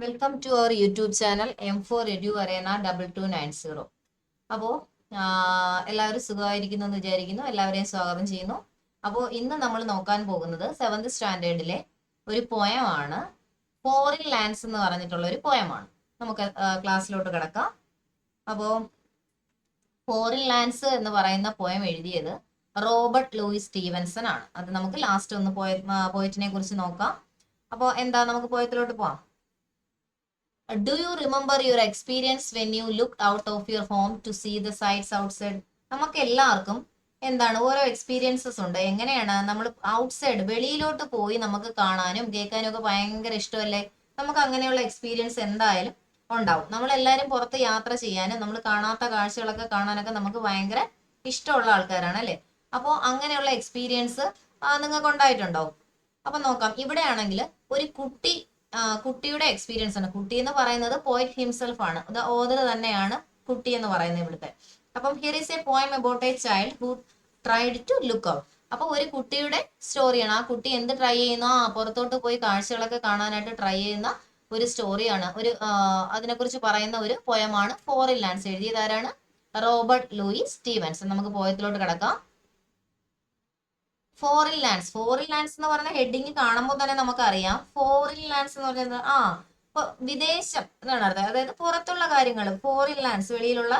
Welcome to our YouTube channel M4 Edu Arena 2290. അപ്പോൾ എല്ലാവരും സുഖമായിരിക്കുന്നു എന്ന് വിചാരിക്കുന്നു. എല്ലാവരെയും സ്വാഗതം ചെയ്യുന്നു. അപ്പോൾ ഇന്ന് നമ്മൾ നോക്കാൻ പോകുന്നത് 7th സ്റ്റാൻഡേർഡിലെ ഒരു പോയമാണ്. ഫോറിൻ ലാൻഡ്സ് എന്ന് പറഞ്ഞിട്ടുള്ള ഒരു പോയമാണ്. നമുക്ക് ക്ലാസ്സിലോട്ട് കിടക്കാം. അപ്പോൾ ഫോറിൻ ലാൻഡ്സ് എന്ന് പറയുന്ന പോയം എഴുതിയത് റോബർട്ട് ലൂയിസ് സ്റ്റീവൻസൺ ആണ്. അത് നമുക്ക് ലാസ്റ്റ് ഒന്ന് പോയറ്റിനെ കുറിച്ച് നോക്കാം. അപ്പോൾ എന്താ, നമുക്ക് പോയത്തിലോട്ട് പോവാം. Do you remember your experience when you looked out of your home to see the sights outside? നമുക്ക് എല്ലാവർക്കും എന്താണ് ഓരോ എക്സ്പീരിയൻസസ് ഉണ്ട്. എങ്ങനെയാണ് നമ്മൾ ഔട്ട്സൈഡ് വെളിയിലോട്ട് പോയി നമുക്ക് കാണാനും കേൾക്കാനും ഒക്കെ ഭയങ്കര ഇഷ്ടമല്ലേ? നമുക്ക് അങ്ങനെയുള്ള എക്സ്പീരിയൻസ് എന്തായാലും ഉണ്ടാവും. നമ്മളെല്ലാവരും പുറത്ത് യാത്ര ചെയ്യാനും നമ്മൾ കാണാത്ത കാഴ്ചകളൊക്കെ കാണാനൊക്കെ നമുക്ക് ഭയങ്കര ഇഷ്ടമുള്ള ആൾക്കാരാണ് അല്ലേ? അപ്പോൾ അങ്ങനെയുള്ള എക്സ്പീരിയൻസ് നിങ്ങൾക്ക് ഉണ്ടായിട്ടുണ്ടാവും. അപ്പൊ നോക്കാം. ഇവിടെ ആണെങ്കിൽ ഒരു കുട്ടിയുടെ എക്സ്പീരിയൻസ് ആണ്. കുട്ടി എന്ന് പറയുന്നത് പോയറ്റ് ഹിംസെൽഫ് ആണ്. ദ ഓതർ തന്നെയാണ് കുട്ടി എന്ന് പറയുന്നത് ഇവിടുത്തെ. അപ്പം here is a poem about a child who tried to look out. അപ്പൊ ഒരു കുട്ടിയുടെ സ്റ്റോറിയാണ്. ആ കുട്ടി എന്ത് ട്രൈ ചെയ്യുന്നു? പുറത്തോട്ട് പോയി കാഴ്ചകളൊക്കെ കാണാനായിട്ട് ട്രൈ ചെയ്യുന്ന ഒരു സ്റ്റോറിയാണ്. അതിനെക്കുറിച്ച് പറയുന്ന ഒരു പോയമാണ് ഫോറിൻ ലാൻഡ്സ്. എഴുതിയതാരാണ്? Robert Louis Stevenson. നമുക്ക് പോയത്തിലോട്ട് കിടക്കാം. ഫോറിൻ ലാൻഡ്സ് എന്ന് പറഞ്ഞ ഹെഡിങ് കാണുമ്പോൾ തന്നെ നമുക്കറിയാം ഫോറിൻ ലാൻഡ്സ് എന്ന് പറയുന്നത് വിദേശം എന്നാണ് അർത്ഥം. അതായത് പുറത്തുള്ള കാര്യങ്ങൾ. ഫോറിൻ ലാൻഡ്സ് വെളിയിലുള്ള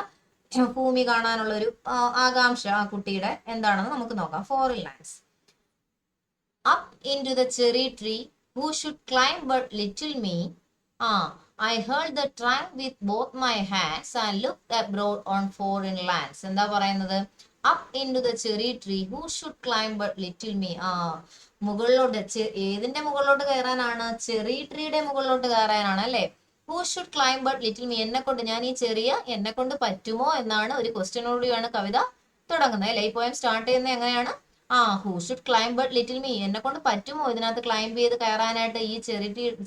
ഭൂമി കാണാനുള്ള ഒരു ആകാംക്ഷ ആ കുട്ടിയുടെ എന്താണെന്ന് നമുക്ക് നോക്കാം. Foreign lands. Up into the cherry tree who should climb but little me. I held the trunk with both my hands and looked abroad on foreign lands. എന്താ പറയുന്നത്? Up into the cherry tree who should climb but little me. മുകളിലോട്ട് ഏതിന്റെ മുകളിലോട്ട് കയറാനാണ്? Cherry ട്രീയുടെ മുകളിലോട്ട് കയറാനാണ് അല്ലെ? Who should climb but little me. എന്നെ കൊണ്ട് പറ്റുമോ എന്നാണ് ഒരു ക്വസ്റ്റ്യനോടുകൂടിയാണ് കവിത തുടങ്ങുന്നത് അല്ലെ? ഈ പോയം സ്റ്റാർട്ട് ചെയ്യുന്നത് എങ്ങനെയാണ്? Who should climb but little me. എന്നെ കൊണ്ട് പറ്റുമോ ഇതിനകത്ത് ക്ലൈംബ് ചെയ്ത് കയറാനായിട്ട്? ഈ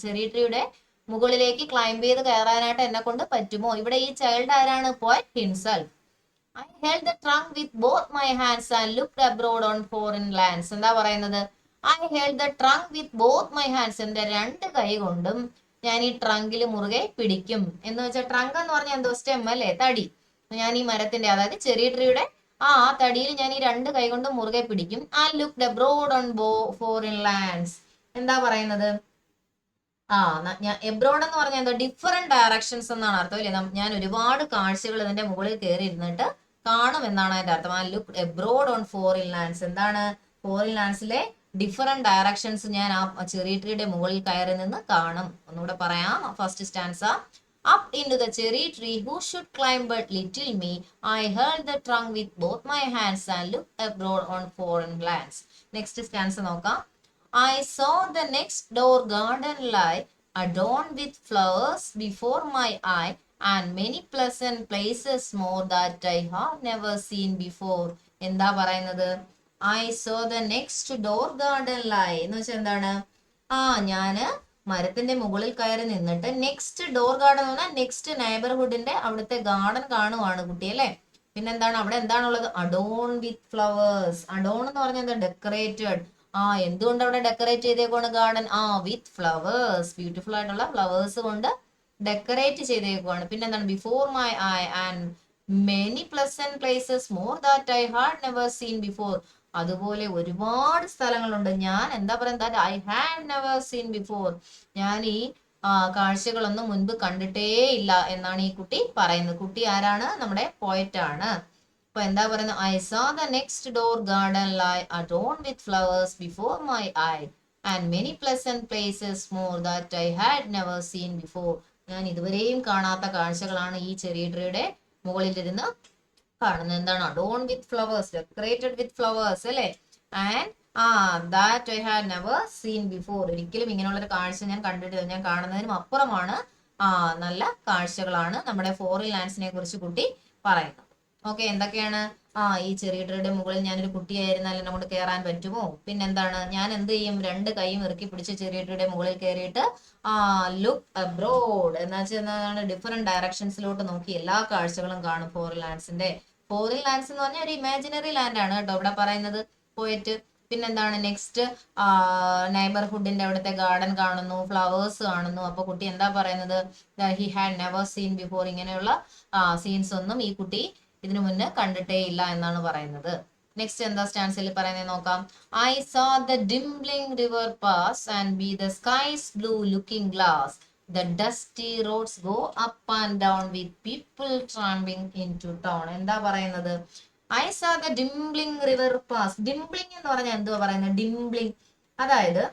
ചെറി ട്രീയുടെ മുകളിലേക്ക് ക്ലൈംബ് ചെയ്ത് കയറാനായിട്ട് എന്നെ കൊണ്ട് പറ്റുമോ? ഇവിടെ ഈ ചൈൽഡ് ആരാണ്? Poet himself. I held the trunk with both my hands and looked abroad on foreign lands. എന്താ പറയുന്നത്? I held the trunk with both my hands. എന്റെ രണ്ട് കൈ കൊണ്ടും ഞാൻ ഈ ട്രങ്കിൽ മുറുകെ പിടിക്കും. എന്ന് വെച്ചാൽ ട്രങ്ക് എന്ന് പറഞ്ഞാൽ എന്തോ സ്റ്റെം അല്ലേ? തടി. ഞാൻ ഈ മരത്തിന്റെ, അതായത് ചെറിയ ട്രീയുടെ തടിയിൽ ഞാൻ ഈ രണ്ട് കൈ കൊണ്ട് മുറുകെ പിടിക്കും. I looked abroad on foreign lands. എന്താ പറയുന്നത്? ഞാൻ എബ്രോഡ് എന്ന് പറഞ്ഞാൽ എന്താ? ഡിഫറെന്റ് ഡയറക്ഷൻസ് എന്നാണ് അർത്ഥം അല്ലേ? ഞാൻ ഒരുപാട് കാഴ്ചകൾ ഇതിന്റെ മുകളിൽ കയറി ഇരുന്നിട്ട് കാണും എന്നാണ് അതിന്റെ അർത്ഥം. ആ look abroad on foreign lands. എന്താണ്? ഫോറിൻ ലാൻഡ്സിലെ ഡിഫറെന്റ് ഡയറക്ഷൻസ് ഞാൻ ആ ചെറി ട്രീയുടെ മുകളിൽ കയറി നിന്ന് കാണും. ഒന്നുകൂടെ പറയാം. First stanza. Up into the cherry tree who should climb but little me. I held the trunk with both my hands and looked abroad on foreign lands. Next stanza നോക്കാം. I saw the next door garden lie adorned with flowers before my eye and many pleasant places more that I have never seen before. എന്താ പറയുന്നത്? I saw the next door garden lie എന്ന് വെച്ചാൽ എന്താണ്? ഞാന് മരത്തിന്റെ മുകളിൽ കയറി നിന്നിട്ട് നെക്സ്റ്റ് ഡോർ ഗാർഡൻ എന്ന് പറഞ്ഞാൽ നെക്സ്റ്റ് നെയ്ബർഹുഡിന്റെ അവിടുത്തെ ഗാർഡൻ കാണുവാണ് കുട്ടി അല്ലെ? പിന്നെന്താണ് അവിടെ എന്താണുള്ളത്? Adorn with flowers. അഡോൺ എന്ന് പറഞ്ഞാൽ എന്താ? ഡെക്കറേറ്റഡ്. എന്തുകൊണ്ട് അവിടെ ഡെക്കറേറ്റ് ചെയ്തേക്കാണ് ഗാർഡൻ? With flowers. ബ്യൂട്ടിഫുൾ ആയിട്ടുള്ള ഫ്ലവേഴ്സ് കൊണ്ട് ഡെക്കറേറ്റ് ചെയ്തേക്കുവാണ്. പിന്നെ എന്താണ്? Before my eye and many pleasant places more that I had never seen before. അതുപോലെ ഒരുപാട് സ്ഥലങ്ങളുണ്ട്. ഞാൻ എന്താ പറയുന്നത്? I had never seen before. ഞാൻ ഈ കാഴ്ചകളൊന്നും മുൻപ് കണ്ടിട്ടേ ഇല്ല എന്നാണ് ഈ കുട്ടി പറയുന്നത്. കുട്ടി ആരാണ്? നമ്മുടെ പോയറ്റ് ആണ്. അപ്പൊ എന്താ പറയുന്നത്? I saw the next door garden lie adorned with flowers before my eye and many pleasant places more that I had never seen before. ഞാൻ ഇതുവരെയും കാണാത്ത കാഴ്ചകളാണ് ഈ ചെറിയ ട്രീയുടെ മുകളിലിരുന്ന് കാണുന്നത്. എന്താണ്? Adorn with flowers, decorated with flowers അല്ലെ? And that I had never seen before. ഒരിക്കലും ഇങ്ങനെയുള്ള ഒരു കാഴ്ച ഞാൻ കണ്ടിട്ടില്ല. ഞാൻ കാണുന്നതിനും അപ്പുറമാണ്. നല്ല കാഴ്ചകളാണ് നമ്മുടെ ഫോറിൻ ലാൻഡ്സിനെ കുറിച്ച് കുട്ടി പറയുന്നത്. ഓക്കെ, എന്തൊക്കെയാണ്? ഈ ചെറിയ ട്രീയുടെ മുകളിൽ ഞാനൊരു കുട്ടിയായിരുന്നാൽ എന്നെ കൊണ്ട് കയറാൻ പറ്റുമോ? പിന്നെന്താണ്? ഞാൻ എന്ത് ചെയ്യും? രണ്ട് കൈയും ഇറുക്കി പിടിച്ച് ചെറിയ ട്രീയുടെ മുകളിൽ കയറിയിട്ട് ലുക്ക് അബ്രോഡ് എന്ന് വെച്ചാൽ ഡിഫറെന്റ് ഡയറക്ഷൻസിലോട്ട് നോക്കി എല്ലാ കാഴ്ചകളും കാണും ഫോറിൻ ലാൻഡ്സിന്റെ. ഫോറിൻ ലാൻഡ്സ് എന്ന് പറഞ്ഞാൽ ഒരു ഇമാജിനറി ലാൻഡ് ആണ് കേട്ടോ ഇവിടെ പറയുന്നത് പോയിട്ട്. പിന്നെന്താണ് നെക്സ്റ്റ്, നൈബർഹുഡിന്റെ അവിടുത്തെ ഗാർഡൻ കാണുന്നു, ഫ്ലവേഴ്സ് കാണുന്നു. അപ്പൊ കുട്ടി എന്താ പറയുന്നത്? He had never seen before. ഇങ്ങനെയുള്ള സീൻസ് ഒന്നും ഈ കുട്ടി ഇതിനു മുന്നേ കണ്ടിട്ടേ ഇല്ല എന്നാണ് പറയുന്നത്. നെക്സ്റ്റ് എന്താ സ്റ്റാൻസിൽ പറയുന്നത് നോക്കാം. I saw the dimpling river pass and be the sky's blue looking glass. The dusty roads go up and down with people tramping into town. എന്താ പറയുന്നത്? I saw the dimpling river pass. ഡിംപ്ലിംഗ് എന്ന് പറഞ്ഞാൽ എന്തുവാ പറയുന്നത്? ഡിംപ്ലിംഗ് അതായത്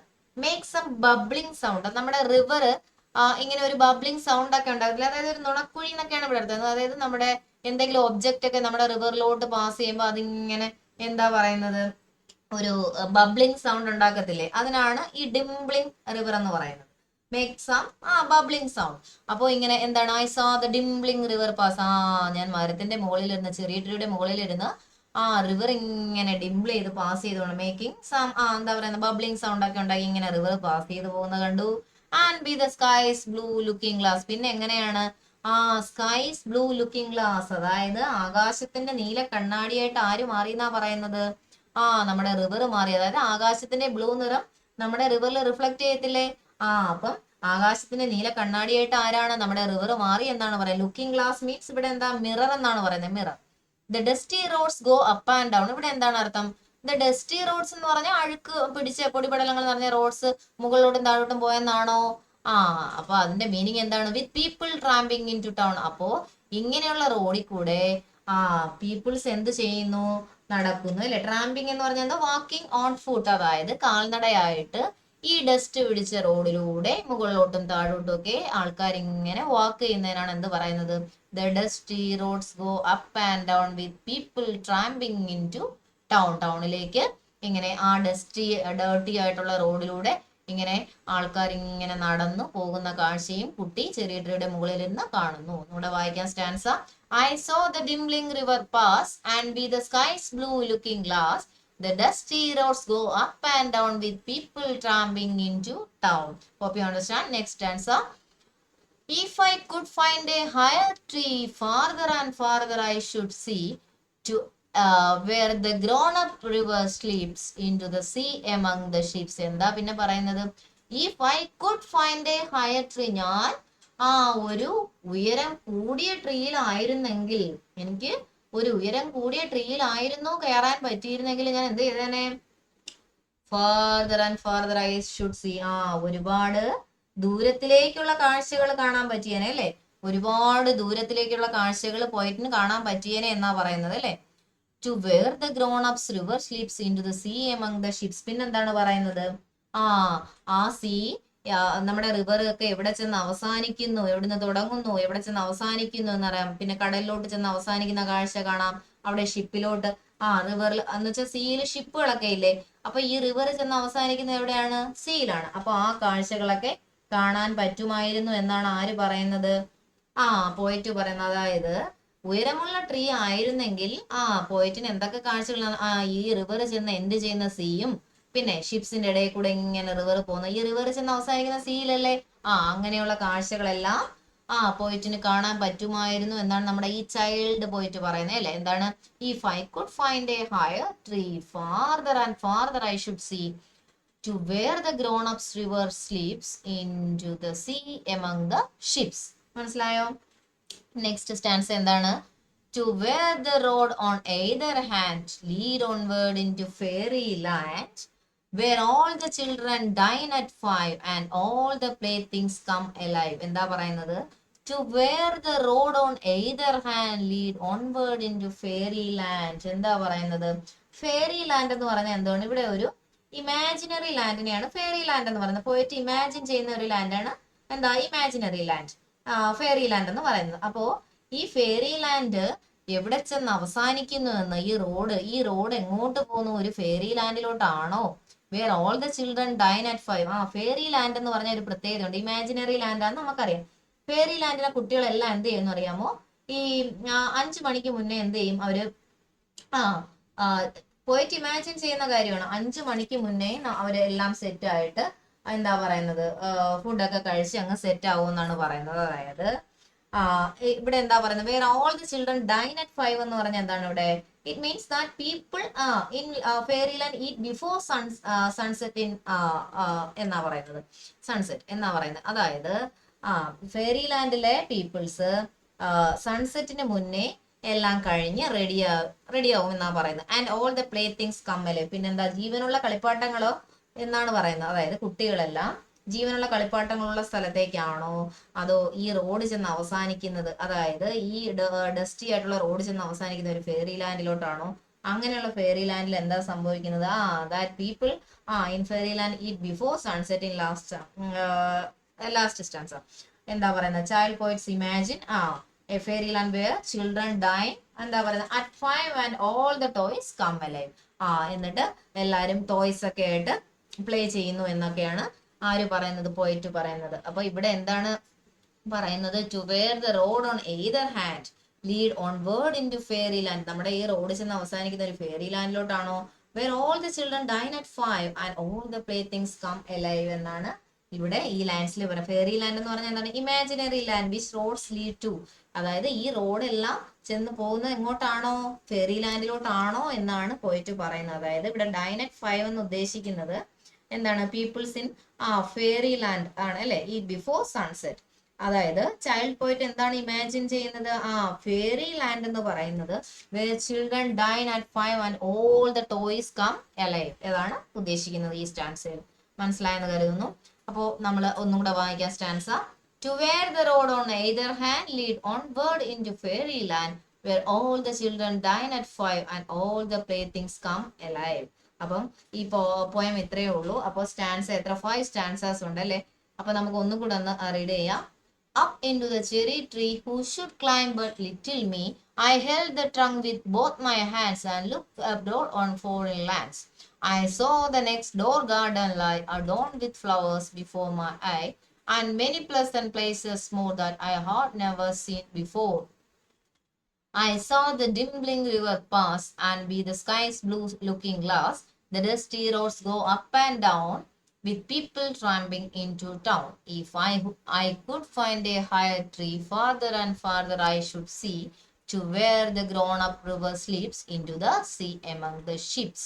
make some bubbling sound. നമ്മുടെ river ഇങ്ങനെ ഒരു ബബ്ലിംഗ് സൗണ്ട് ഒക്കെ ഉണ്ടാകത്തില്ല, അതായത് ഒരു നുണക്കുഴി എന്നൊക്കെയാണ് ഇവിടെ എടുത്തത്. അതായത് നമ്മുടെ എന്തെങ്കിലും ഒബ്ജക്റ്റ് ഒക്കെ നമ്മുടെ റിവറിലോട്ട് പാസ് ചെയ്യുമ്പോൾ അതിങ്ങനെ എന്താ പറയുന്നത്, ഒരു ബബ്ലിംഗ് സൗണ്ട് ഉണ്ടാക്കത്തില്ലേ, അതിനാണ് ഈ ഡിംപ്ലിംഗ് റിവർ എന്ന് പറയുന്നത്. Make some bubbling sound. അപ്പോ ഇങ്ങനെ എന്താണ്? I saw the dimpling river pass. ഞാൻ മരത്തിന്റെ മുകളിലിരുന്ന്, ചെറിയ ട്രീയുടെ മുകളിലിരുന്ന് റിവർ ഇങ്ങനെ ഡിംപിൾ ചെയ്ത് പാസ് ചെയ്തോണ്ട് മേക്കിംഗ് സം എന്താ പറയുന്നത്, ബബ്ലിംഗ് സൗണ്ട് ഒക്കെ ഉണ്ടാക്കി ഇങ്ങനെ റിവർ പാസ് ചെയ്ത് പോകുന്ന കണ്ടു. And B the skies blue looking glass. പിന്നെ എങ്ങനെയാണ്? സ്കൈസ് ബ്ലൂ ലുക്കിംഗ് ഗ്ലാസ്, അതായത് ആകാശത്തിന്റെ നീല കണ്ണാടിയായിട്ട് ആര് മാറി എന്നാ പറയുന്നത്? നമ്മുടെ റിവർ മാറി. അതായത് ആകാശത്തിന്റെ ബ്ലൂ നിറം നമ്മുടെ റിവറിൽ റിഫ്ലക്ട് ചെയ്യത്തില്ലേ? അപ്പം ആകാശത്തിന്റെ നീല കണ്ണാടിയായിട്ട് ആരാണ്? നമ്മുടെ റിവർ മാറി എന്നാണ് പറയുന്നത്. ലുക്കിംഗ് ഗ്ലാസ് മീൻസ് ഇവിടെ എന്താ? മിറർ എന്നാണ് പറയുന്നത്, mirror. The dusty roads go up and down. ഇവിടെ എന്താണ് അർത്ഥം? ദ ഡസ്റ്റി റോഡ്സ് എന്ന് പറഞ്ഞാൽ അഴുക്ക് പിടിച്ച പൊടിപടലങ്ങൾ നിറഞ്ഞ റോഡ്സ് മുകളിലോട്ടും താഴോട്ടും പോയെന്നാണോ? അപ്പൊ അതിന്റെ മീനിങ് എന്താണ്? With people tramping in to town. അപ്പോ ഇങ്ങനെയുള്ള റോഡിൽ കൂടെ പീപ്പിൾസ് എന്ത് ചെയ്യുന്നു? നടക്കുന്നു അല്ലെ. ട്രാമ്പിങ് എന്ന് പറഞ്ഞാൽ എന്താ? വാക്കിംഗ് ഓൺ ഫുട്ട്, അതായത് കാൽനടയായിട്ട് ഈ ഡസ്റ്റ് പിടിച്ച റോഡിലൂടെ മുകളിലോട്ടും താഴോട്ടും ഒക്കെ ആൾക്കാർ ഇങ്ങനെ വാക്ക് ചെയ്യുന്നതിനാണ് എന്ത് പറയുന്നത്? The dusty roads go up and down with people tramping in to town. ടൗണിലേക്ക് ഇങ്ങനെ ഡേർട്ടി ആയിട്ടുള്ള റോഡിലൂടെ ഇങ്ങനെ ആൾക്കാർ ഇങ്ങനെ നടന്നു പോകുന്ന കാഴ്ചയും കുട്ടി ചെറിയ ട്രീയുടെ മുകളിൽ നിന്ന് കാണുന്നു. ഇവിടെ വായിക്കാൻ stanza. I saw the dimpling river pass and be the sky's blue looking glass. The dusty roads go up and down with people tramping into town. Hope you understand. Next stanza. If I could find a higher tree, farther and farther I should see, to where the grown-up river sleeps into the sea among the ships. എന്താ പിന്നെ പറയുന്നത്? If I could find a higher tree, ഞാൻ ഒരു ഉയരം കൂടിയ ട്രീയിലായിരുന്നെങ്കിൽ, എനിക്ക് ഒരു ഉയരം കൂടിയ ട്രീയിലായിരുന്നു കയറാൻ പറ്റിയിരുന്നെങ്കിൽ ഞാൻ എന്ത് ചെയ്തേനെ? Further and further I should see. ഒരുപാട് ദൂരത്തിലേക്കുള്ള കാഴ്ചകൾ കാണാൻ പറ്റിയേനെ അല്ലെ. ഒരുപാട് ദൂരത്തിലേക്കുള്ള കാഴ്ചകൾ പോയിട്ടിന് കാണാൻ പറ്റിയേനെ എന്നാ പറയുന്നത് അല്ലെ. To where the grown ups river sleeps into the sea among the ships. പിന്നെന്താണ് പറയുന്നത്? ആ സീ, നമ്മുടെ റിവർ ഒക്കെ എവിടെ ചെന്ന് അവസാനിക്കുന്നു, എവിടുന്ന് തുടങ്ങുന്നു, എവിടെ ചെന്ന് അവസാനിക്കുന്നു എന്നറിയാം. പിന്നെ കടലിലോട്ട് ചെന്ന് അവസാനിക്കുന്ന കാഴ്ച കാണാം. അവിടെ ഷിപ്പിലോട്ട് റിവറിൽ എന്ന് വെച്ചാൽ സീയിൽ ഷിപ്പുകളൊക്കെ ഇല്ലേ. അപ്പൊ ഈ റിവർ ചെന്ന് അവസാനിക്കുന്നത് എവിടെയാണ്? സീയിലാണ്. അപ്പൊ ആ കാഴ്ചകളൊക്കെ കാണാൻ പറ്റുമായിരുന്നു എന്നാണ് ആര് പറയുന്നത്? പോയിറ്റ് പറയുന്നത്. അതായത് ഉയരമുള്ള ട്രീ ആയിരുന്നെങ്കിൽ പോയിറ്റിന് എന്തൊക്കെ കാഴ്ചകളാണ്? ഈ റിവർ ചെന്ന് എന്ത് ചെയ്യുന്ന സീയും പിന്നെ ഷിപ്സിന്റെ ഇടയിൽ കൂടെ ഇങ്ങനെ റിവർ പോകുന്ന, ഈ റിവർ ചെന്ന് അവസാനിക്കുന്ന സീയിലല്ലേ. അങ്ങനെയുള്ള കാഴ്ചകളെല്ലാം പോയിറ്റിന് കാണാൻ പറ്റുമായിരുന്നു എന്നാണ് നമ്മുടെ ഈ ചൈൽഡ് പോയിറ്റ് പറയുന്നത് അല്ലെ. എന്താണ്? If I could find a higher tree, farther and farther I should see, to where the grown-ups river sleeps into the sea among the ships. മനസ്സിലായോ? നെക്സ്റ്റ് സ്റ്റാൻസ് എന്താണ്? To where the road on either hand lead onward into fairy land, where all the children dine at 5 and all the playthings come alive. എന്താ പറയുന്നത്? To where the road on either hand lead onward into fairy land. എന്താ പറയുന്നത്? Fairy land എന്ന് പറഞ്ഞാൽ എന്താണ്? ഇവിടെ ഒരു imaginary ലാൻഡിനെയാണ് fairy land എന്ന് പറയുന്നത്. പോയിട്ട് ഇമാജിൻ ചെയ്യുന്ന ഒരു ലാൻഡാണ് എന്താ? ഇമാജിനറി ലാൻഡ്, ഫെയറി ലാൻഡ് എന്ന് പറയുന്നത്. അപ്പോ ഈ ഫെയറി ലാൻഡ് എവിടെ ചെന്ന് അവസാനിക്കുന്നു എന്ന്, ഈ റോഡ് എങ്ങോട്ട് പോകുന്നു? ഒരു ഫെയറി ലാൻഡിലോട്ടാണോ? Where all the children dine at 5. Fairy land എന്ന് പറഞ്ഞ ഒരു പ്രത്യേകത ഉണ്ട്. ഇമാജിനറി ലാൻഡാന്ന് നമുക്കറിയാം. ഫെയറി ലാൻഡിലെ കുട്ടികളെല്ലാം എന്ത് ചെയ്യുമെന്ന് അറിയാമോ? ഈ 5 മണിക്ക് മുന്നേ എന്ത് ചെയ്യും അവര്? പോയിട്ട് ഇമാജിൻ ചെയ്യുന്ന കാര്യമാണ്. 5 മണിക്ക് മുന്നേ അവരെല്ലാം സെറ്റ് ആയിട്ട് എന്താ പറയുന്നത്, ഫുഡൊക്കെ കഴിച്ച് അങ്ങ് സെറ്റ് ആവും എന്നാണ് പറയുന്നത്. അതായത് ഇവിടെ എന്താ പറയുന്നത്, where all the children dine at 5 എന്ന് പറഞ്ഞാൽ എന്താണ് ഇവിടെ? It means that people in fairy land eat before sunset in എന്നാ പറയുന്നത്, സൺസെറ്റ് എന്നാ പറയുന്നത്. അതായത് ഫെയറി ലാൻഡിലെ പീപ്പിൾസ് സൺസെറ്റിന് മുന്നേ എല്ലാം കഴിഞ്ഞ് റെഡിയാവും എന്നാ പറയുന്നത്. And all the play things കമ്മല്, പിന്നെന്താ, ജീവനുള്ള കളിപ്പാട്ടങ്ങളോ എന്നാണ് പറയുന്നത്. അതായത് കുട്ടികളെല്ലാം ജീവനുള്ള കളിപ്പാട്ടങ്ങളുള്ള സ്ഥലത്തേക്കാണോ അതോ ഈ റോഡ് ചെന്ന് അവസാനിക്കുന്നത്, അതായത് ഈ ഡസ്റ്റി ആയിട്ടുള്ള റോഡ് ചെന്ന് അവസാനിക്കുന്ന ഒരു ഫെയറി ലാൻഡിലോട്ടാണോ? അങ്ങനെയുള്ള ഫെയറി ലാൻഡിൽ എന്താ സംഭവിക്കുന്നത്? That people in fairy land eat before sunset in last stanza. എന്താ പറയുന്നത്? Child poets imagine a fairy land where children dine, എന്താ പറയുന്നത്, at 5 and all the toys come alive. എന്നിട്ട് എല്ലാരും ടോയ്സ് ഒക്കെ ആയിട്ട് പ്ലേ ചെയ്യുന്നു എന്നൊക്കെയാണ് ആര് പറയുന്നത്? പോയിറ്റ് പറയുന്നത്. അപ്പൊ ഇവിടെ എന്താണ് പറയുന്നത്? To where the road on either hand lead onward in to fairy land. നമ്മുടെ ഈ റോഡ് ചെന്ന് അവസാനിക്കുന്ന ഒരു ഫെയറി ലാൻഡിലോട്ടാണോ? Where all the children dine at 5 and all the play things come alive എന്നാണ് ഇവിടെ ഈ ലാൻഡ്സിൽ പറയുന്നത്. ഫെയറി ലാൻഡ് എന്ന് പറഞ്ഞാൽ എന്താണ്? Imaginary land which roads lead to. അതായത് ഈ റോഡെല്ലാം ചെന്ന് പോകുന്നത് എങ്ങോട്ടാണോ? ഫെയറി ലാൻഡിലോട്ടാണോ എന്നാണ് പോയിട്ട് പറയുന്നത്. അതായത് ഇവിടെ ഡൈൻ അറ്റ് 5 എന്ന് ഉദ്ദേശിക്കുന്നത് എന്താണ്? പീപ്പിൾസ് ഇൻ ഫെയറി ലാൻഡ് ആണ് അല്ലെ, ഈ ബിഫോർ സൺസെറ്റ്. അതായത് ചൈൽഡ് പോയിട്ട് എന്താണ് ഇമാജിൻ ചെയ്യുന്നത്? ഫെയറി ലാൻഡ് എന്ന് പറയുന്നത് where children dine at 5 and all the toys come alive. ഏതാണ് ഉദ്ദേശിക്കുന്നത് ഈ സ്റ്റാൻസയിൽ? മനസ്സിലായെന്ന് കരുതുന്നു. അപ്പോ നമ്മൾ ഒന്നും കൂടെ വായിക്കാം stanza. To where the road on either hand lead onward into fairyland, where all the children dine at 5 and all the playthings come alive. അപ്പം ഈ പോയം ഇത്രയേ ഉള്ളൂ. അപ്പോൾ സ്റ്റാൻസ എത്ര? 5 സ്റ്റാൻസാസ് ഉണ്ട് അല്ലേ? അപ്പൊ നമുക്ക് ഒന്നും കൂടെ ഒന്ന് റീഡ് ചെയ്യാം. Up into the cherry tree who should climb but little me, I held the trunk with both my hands and looked abroad on foreign lands. I saw the next door garden lie adorned with flowers before my eye, and many pleasant places more that I had never seen before. I saw the dimpling river pass, and be the sky's blue looking glass, the dusty roads go up and down, with people tramping into town. If I could find a higher tree, farther and farther I should see, to where the grown-up river sleeps into the sea among the ships.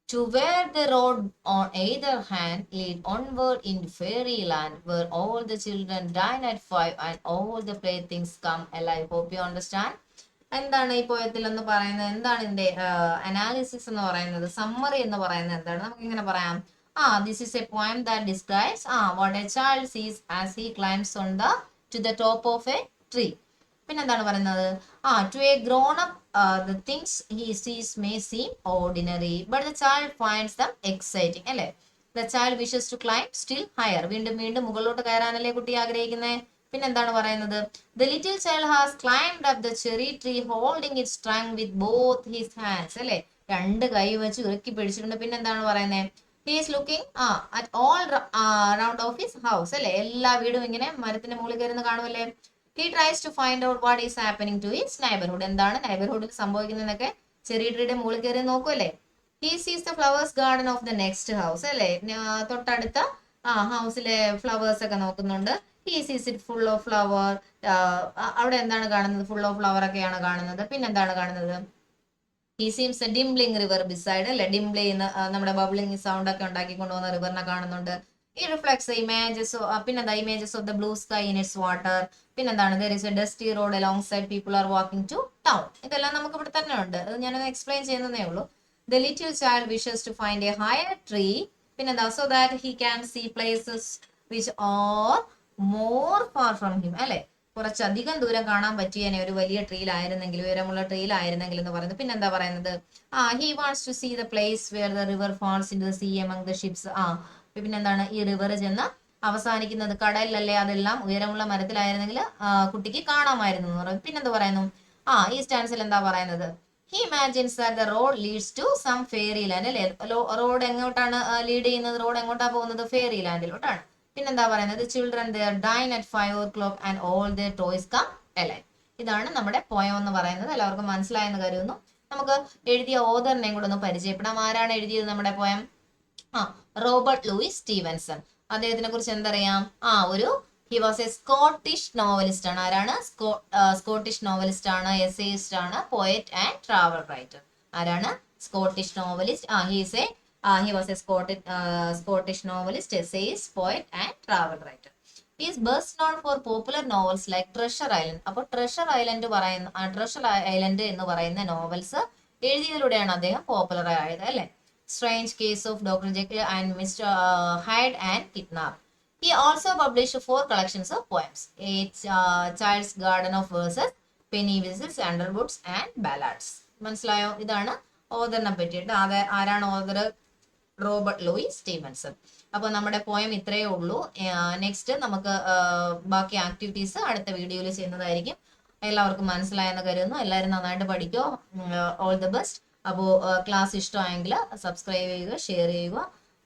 To where the road on either hand lead onward in fairyland, where all the children dine at 5 and all the playthings come alive. Hope you understand. എന്താണ് ഈ പോയത്തിൽ എന്ന് പറയുന്നത്? എന്താണ് ഇതിന്റെ analysis എന്ന് പറയുന്നത്? Summary എന്ന് പറയുന്നത് എന്താണ്? നമുക്ക് ഇങ്ങനെ പറയാം. This is a poem that describes what a child sees as he climbs on to the top of a tree. പിന്നെന്താണ് പറയുന്നത്? To a grown up the things he sees may seem ordinary, but the child finds them exciting. അല്ലെ? The child wishes to climb still higher. വീണ്ടും വീണ്ടും മുകളിലോട്ട് കയറാനല്ലേ കുട്ടി ആഗ്രഹിക്കുന്നത്? പിന്നെന്താണ് പറയുന്നത്? The little child has climbed up the cherry tree holding its trunk with both his hands. അല്ലെ? രണ്ട് കൈ വെച്ച് ഇറുക്കി പിടിച്ചിട്ടുണ്ട്. പിന്നെന്താണ് പറയുന്നത്? He is looking at all round of his house. അല്ലെ? എല്ലാ വീടും ഇങ്ങനെ മരത്തിന്റെ മുകളിൽ കയറുന്ന കാണുമല്ലേ? He tries to find out what is happening to his neighborhood. എന്താണ് നൈബർഹുഡിൽ സംഭവിക്കുന്നതെന്നൊക്കെ ചെറിയ ട്രീയുടെ മുകളിൽ കയറി നോക്കുമല്ലേ? He sees the flowers garden of the next house. അല്ലെ? തൊട്ടടുത്ത ഹൗസിലെ ഫ്ലവേഴ്സ് ഒക്കെ നോക്കുന്നുണ്ട്. He sees it full of flower. അവിടെ എന്താണ് കാണുന്നത്? ഫുൾ ഓഫ് ഫ്ലവർ ഒക്കെയാണ് കാണുന്നത്. പിന്നെന്താണ് കാണുന്നത്? He seems a dimpling river beside. അല്ലെ? ഡിംപ്ലി നമ്മുടെ ബബ്ലിംഗ് സൗണ്ട് ഒക്കെ ഉണ്ടാക്കി കൊണ്ടുവന്ന റിവറിനെ കാണുന്നുണ്ട്. It reflects the images of the blue sky in its water. പിന്നെന്താണ്? There is a dusty road alongside. People are walking to town. ഇതെല്ലാം നമുക്ക് ഇവിടെ തന്നെ ഉണ്ട്. അത് ഞാനൊന്ന് എക്സ്പ്ലെയിൻ ചെയ്യുന്നതേ ഉള്ളൂ. The little child wishes to find a higher tree. പിന്നെന്താ? So that he can see places which are more far from him. അല്ലെ? കുറച്ചധികം ദൂരം കാണാൻ പറ്റിയനെ ഒരു വലിയ ട്രീയിലായിരുന്നെങ്കിൽ, ഉയരമുള്ള ട്രീയിലായിരുന്നെങ്കിൽ എന്ന് പറയുന്നത്. പിന്നെന്താ പറയുന്നത്? He wants to see the place where the river falls into the sea among the ships. പിന്നെന്താണ്? ഈ റിവർ ചെന്ന് അവസാനിക്കുന്നത് കടലിലല്ലേ? അതെല്ലാം ഉയരമുള്ള മരത്തിലായിരുന്നെങ്കിൽ കുട്ടിക്ക് കാണാമായിരുന്നു എന്ന് പറയും. പിന്നെന്താ പറയുന്നു? ഈ സ്റ്റാൻസിൽ എന്താ പറയുന്നത്? He imagines that the road leads to some fairy land. അല്ലെ? റോഡ് എങ്ങോട്ടാണ് ലീഡ് ചെയ്യുന്നത്? റോഡ് എങ്ങോട്ടാ പോകുന്നത്? ഫെയറി ലാൻഡിലോട്ടാണ്. പിന്നെന്താ പറയുന്നത്? Children there dine at 5 o'clock and all their toys come alive. ഇതാണ് നമ്മുടെ പോയം എന്ന് പറയുന്നത്. എല്ലാവർക്കും മനസ്സിലായെന്ന് കരുതുന്നു. നമുക്ക് എഴുതിയ ഓതറിനെയും കൂടെ ഒന്ന് പരിചയപ്പെടാം. ആരാണ് എഴുതിയത് നമ്മുടെ പോയം? Robert Louis Stephenson. അദ്ദേഹത്തിനെ കുറിച്ച് എന്തറിയാം? ഒരു he was A Scottish novelist ആണ്. ആരാണ്? സ്കോട്ടിഷ് നോവലിസ്റ്റ് ആണ്, എസ്സേയിസ്റ്റ് ആണ്, പോയറ്റ് ആൻഡ് ട്രാവൽ റൈറ്റർ. ആരാണ്? Scottish novelist. He was A Scottish novelist, essayist, poet and travel writer. He is best known for popular novels like Treasure Island. അപ്പോൾ Treasure Island എന്ന് പറയുന്ന novels എഴുതിയതിലൂടെയാണ് അദ്ദേഹം popular ആയത് അല്ലെ. Strange case of doctor Jekyll and mister Hyde and kidnap. He also published 4 collections of poems. Child's Garden of Verses, Penny Whistles, Underwoods and Ballads. മനസ്സിലായോ? ഇതാണ് ഓതറിനെ പറ്റിയിട്ട്. ആരാണ് ഓതർ? Robert Louis Stephenson. അപ്പോൾ നമ്മുടെ പോയം ഇത്രയേ ഉള്ളൂ. നെക്സ്റ്റ് നമുക്ക് ബാക്കി ആക്ടിവിറ്റീസ് അടുത്ത വീഡിയോയിൽ ചെയ്യുന്നതായിരിക്കും. എല്ലാവർക്കും മനസ്സിലായെന്ന് കരുതുന്നു. എല്ലാവരും നന്നായിട്ട് പഠിക്കോ. All the best. അപ്പോൾ ക്ലാസ് ഇഷ്ടമായെങ്കിൽ സബ്സ്ക്രൈബ് ചെയ്യുക, ഷെയർ ചെയ്യുക.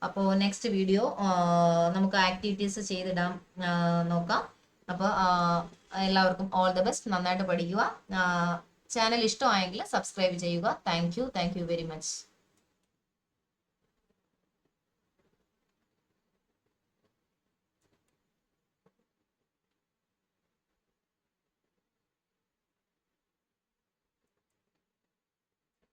അപ്പോൾ നെക്സ്റ്റ് വീഡിയോ നമുക്ക് ആക്ടിവിറ്റീസ് ചെയ്തിടാം നോക്കാം. അപ്പോൾ എല്ലാവർക്കും ഓൾ ദി ബെസ്റ്റ്. നന്നായിട്ട് പഠിക്കുക. ചാനൽ ഇഷ്ടമായെങ്കിൽ സബ്സ്ക്രൈബ് ചെയ്യുക. Thank you very much.